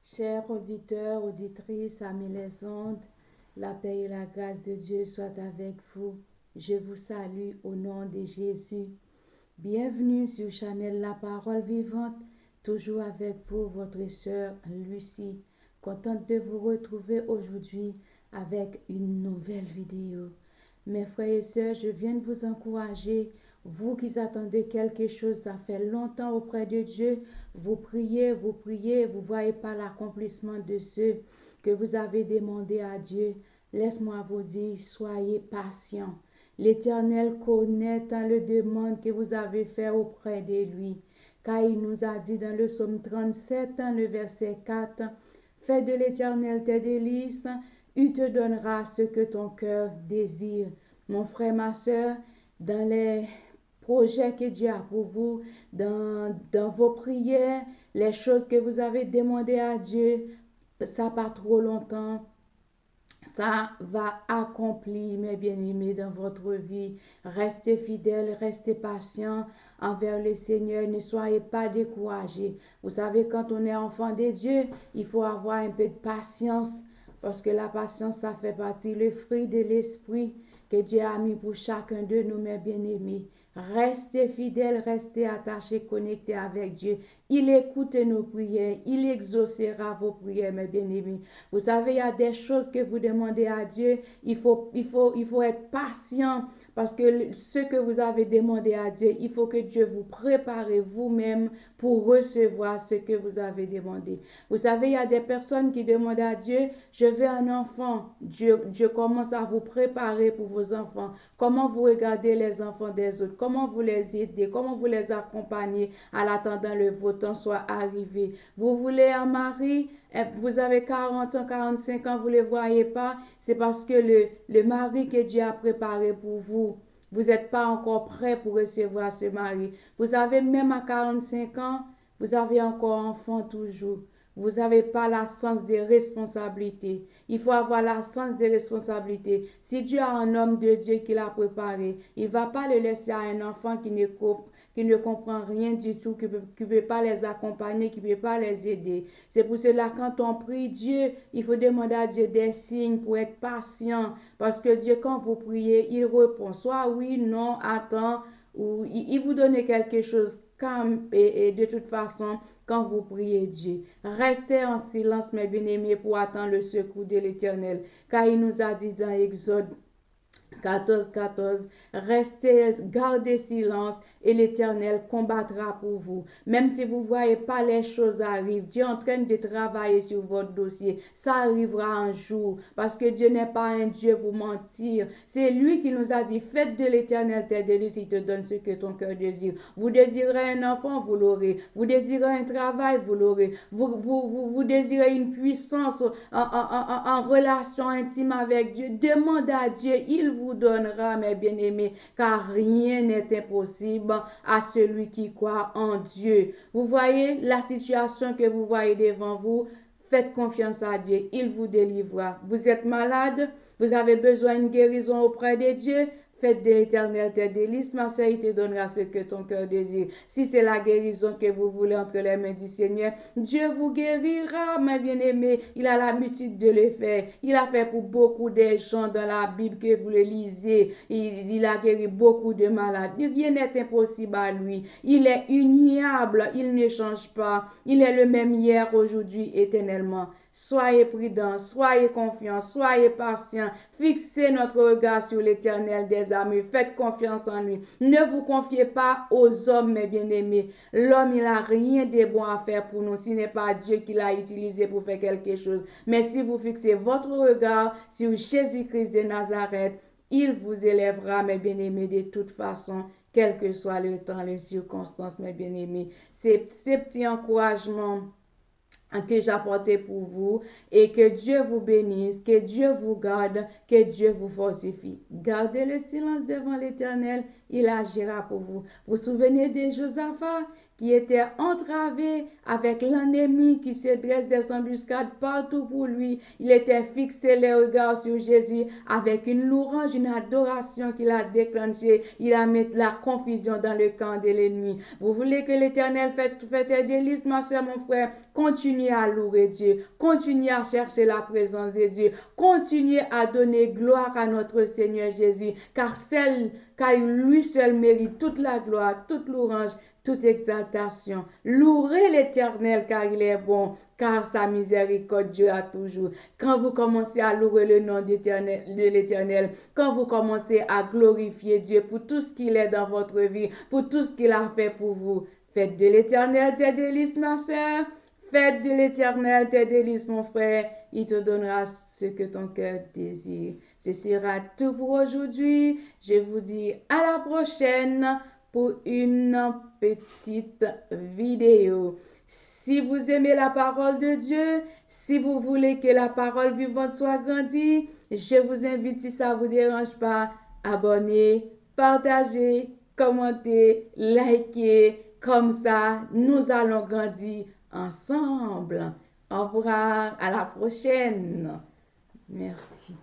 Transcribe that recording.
Chers auditeurs, auditrices, amis les ondes, la paix et la grâce de Dieu soient avec vous. Je vous salue au nom de Jésus. Bienvenue sur Chanel La Parole Vivante, toujours avec vous, votre sœur Lucie. Contente de vous retrouver aujourd'hui avec une nouvelle vidéo. Mes frères et sœurs, je viens de vous encourager. Vous qui attendez quelque chose, ça fait longtemps auprès de Dieu, vous priez, vous voyez pas l'accomplissement de ce que vous avez demandé à Dieu. Laisse-moi vous dire, soyez patient. L'Éternel connaît tant le demande que vous avez fait auprès de lui. Car il nous a dit dans le psaume 37, le verset 4, « Fais de l'Éternel tes délices, il te donnera ce que ton cœur désire. » Mon frère, ma soeur, dans les projets que Dieu a pour vous, dans vos prières, les choses que vous avez demandées à Dieu, ça pas trop longtemps, ça va accomplir, mes bien-aimés, dans votre vie. Restez fidèles, restez patients envers le Seigneur. Ne soyez pas découragés. Vous savez, quand on est enfant de Dieu, il faut avoir un peu de patience parce que la patience, ça fait partie le fruit de l'esprit que Dieu a mis pour chacun de nous, mes bien-aimés. Restez fidèles, restez attachés, connectés avec Dieu. Il écoute nos prières, il exaucera vos prières, mes bien-aimés. Vous savez, il y a des choses que vous demandez à Dieu. Il faut être patient parce que ce que vous avez demandé à Dieu, il faut que Dieu vous prépare vous-même pour recevoir ce que vous avez demandé. Vous savez, il y a des personnes qui demandent à Dieu, je veux un enfant. Dieu commence à vous préparer pour vos enfants. Comment vous regardez les enfants des autres? Comment vous les aidez? Comment vous les accompagnez en attendant le votre temps soit arrivé? Vous voulez un mari? Vous avez 40 ans, 45 ans, vous ne le voyez pas. C'est parce que le mari que Dieu a préparé pour vous, vous n'êtes pas encore prêt pour recevoir ce mari. Vous avez même à 45 ans, vous avez encore enfant toujours. Vous n'avez pas la sens des responsabilités. Il faut avoir la sens des responsabilités. Si Dieu a un homme de Dieu qui l'a préparé, il ne va pas le laisser à un enfant qui ne comprend rien du tout, qui ne peut pas les accompagner, qui ne peut pas les aider. C'est pour cela, quand on prie Dieu, il faut demander à Dieu des signes pour être patient. Parce que Dieu, quand vous priez, il répond soit oui, non, attends, ou il vous donne quelque chose. Et de toute façon, quand vous priez Dieu, restez en silence, mes bien-aimés, pour attendre le secours de l'Éternel. Car il nous a dit dans Exode 14, restez, gardez silence et l'Éternel combattra pour vous. Même si vous ne voyez pas les choses arriver, Dieu est en train de travailler sur votre dossier. Ça arrivera un jour parce que Dieu n'est pas un Dieu pour mentir. C'est lui qui nous a dit, faites de l'Éternel tes délices, il te donne ce que ton cœur désire. Vous désirez un enfant, vous l'aurez. Vous désirez un travail, vous l'aurez. Vous désirez une puissance en relation intime avec Dieu. Demandez à Dieu, il vous donnera, mes bien-aimés, car rien n'est impossible à celui qui croit en Dieu. Vous voyez la situation que vous voyez devant vous, faites confiance à Dieu, il vous délivrera. Vous êtes malade, vous avez besoin d'une guérison auprès de Dieu, faites de l'Éternel tes délices, ma soeur, il te donnera ce que ton cœur désire. Si c'est la guérison que vous voulez entre les mains du Seigneur, Dieu vous guérira, mes bien-aimés. Il a l'habitude de le faire. Il a fait pour beaucoup de gens dans la Bible que vous le lisez. Il a guéri beaucoup de malades. Rien n'est impossible à lui. Il est uniable. Il ne change pas. Il est le même hier, aujourd'hui, éternellement. Soyez prudents, soyez confiants, soyez patients. Fixez notre regard sur l'Éternel des armées. Faites confiance en lui. Ne vous confiez pas aux hommes, mes bien-aimés. L'homme, il n'a rien de bon à faire pour nous. Ce n'est pas Dieu qui l'a utilisé pour faire quelque chose. Mais si vous fixez votre regard sur Jésus-Christ de Nazareth, il vous élèvera, mes bien-aimés, de toute façon, quel que soit le temps, les circonstances, mes bien-aimés. Ces petits encouragements que j'apportais pour vous et que Dieu vous bénisse, que Dieu vous garde, que Dieu vous fortifie. Gardez le silence devant l'Éternel, il agira pour vous. Vous vous souvenez de Josaphat qui était entravé, avec l'ennemi qui se dresse des embuscades partout pour lui. Il était fixé les regards sur Jésus avec une louange, une adoration qu'il a déclenchée. Il a mis la confusion dans le camp de l'ennemi. Vous voulez que l'Éternel fait tes délices, ma soeur, mon frère? Continuez à louer Dieu. Continuez à chercher la présence de Dieu. Continuez à donner gloire à notre Seigneur Jésus, car lui seul mérite toute la gloire, toute louange, toute exaltation. Louez l'Éternel car il est bon, car sa miséricorde durera toujours. Quand vous commencez à louer le nom de l'Éternel, quand vous commencez à glorifier Dieu pour tout ce qu'il est dans votre vie, pour tout ce qu'il a fait pour vous, faites de l'Éternel tes délices, ma soeur. Faites de l'Éternel tes délices, mon frère. Il te donnera ce que ton cœur désire. Ce sera tout pour aujourd'hui. Je vous dis à la prochaine pour une petite vidéo. Si vous aimez la parole de Dieu, si vous voulez que la parole vivante soit grandie, je vous invite, si ça ne vous dérange pas, abonner, partager, commenter, liker. Comme ça, nous allons grandir ensemble. Au revoir, à la prochaine. Merci.